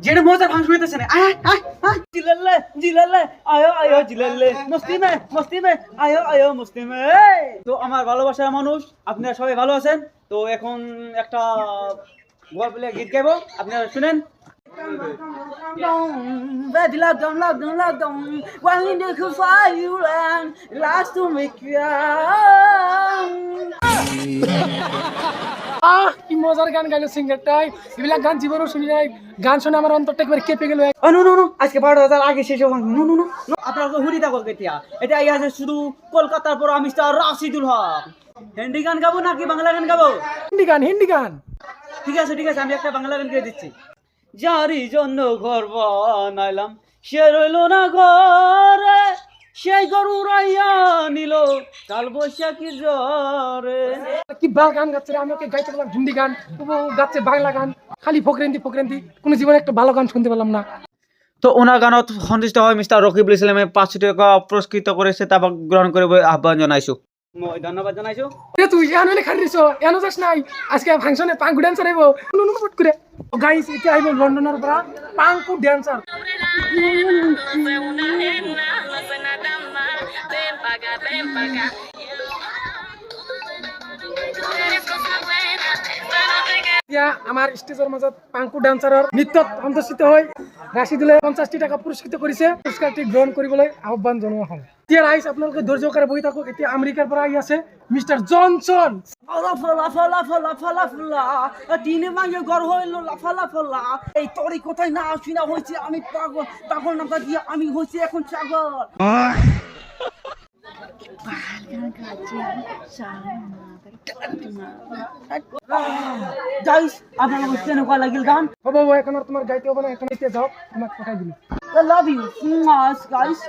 जेड़े मौजा भांग सुनते ने जिलल्ले जिलल्ले आयो आयो जिलल्ले मस्ती में आयो आयो मस्ती में। তো আমার ভালোবাসার মানুষ আপনারা সবাই ভালো আছেন। তো এখন একটা গল্প বলে গীত গাইবো, আপনারা শুনেন। কি মজার গান গাইলো সিঙ্গারটাই, এগুলা গান জীবনও শুনি নাই। গান শুনে আমার অন্তরটা একবার কেঁপে গেল। নো আজকে 12টা আগে শেষ হবে। নো আপনারা তো হুড়ি থাকো কেতিয়া, এটা আই আছে শুধু কলকাতার পর আমি স্টার রাশিদুল হক। হিন্দি গান গাবো নাকি বাংলা গান গাবো? হিন্দি গান। ঠিক আছে আমি একটা বাংলা গান গেয়ে দিচ্ছি। যারি জন্য ঘর বানাইলাম সে রইল না ঘরে, সেই গরু রাইয়া নিল কাল বৈশাখীর জ্বরে। কি বাল গান গাচ্ছে রে, আমি ওকে গাইতে বললাম হিন্দি গান, ও গাচ্ছে বাংলা গান, খালি ফকরেন্দি কোনো জীবনে একটা ভালো গান শুনতে পেলাম না। তো ওনার গানত সন্তুষ্ট হয় মিস্টার রকিবুল ইসলামে 500 টাকা পুরস্কৃত করেছে, তা গ্রহণ করে আহ্বান জানাইছো। মই ধন্যবাদ জানাইছো। তুই এনো লেখা দিছ, এনো যাস নাই আজকে ফাংশনে পাঙ্কু ড্যান্সার আইবো। নুট করে গাইস, এটা আইবো লন্ডনের পৰা পাঙ্কু ড্যান্সার। আমার স্টেজের মাজত পাঙ্কু ড্যান্সাৰৰ নৃত্যত সন্তুষ্ট হৈ ৰাশিদুলে 50টি টাকা পুৰস্কৃত কৰিছে। পুৰস্কাৰটি গ্ৰহণ কৰিবলৈ আহ্বান জনোৱা হ'ল। এতিয়া ৰাইজ আপোনালোকে ধৈৰ্য সহকাৰে বহি থাকক। এতিয়া আমেৰিকাৰ পৰা আহি আছে মিষ্টাৰ জনসন। তিনে ভাঙে ঘর হইল লাফালা। এই তোরই কোথায় না শুনা হয়েছে আমি পাগল, পাগল নামটা দিয়ে আমি হয়েছি এখন ছাগল। গাইস আপনারা বুঝছেন কেন লাগিল গান? হ'ব এখন আর তোমার গাইতে হবে না, এখন এতে যাও, তোমাকে পাঠাই দিলি। I love you guys.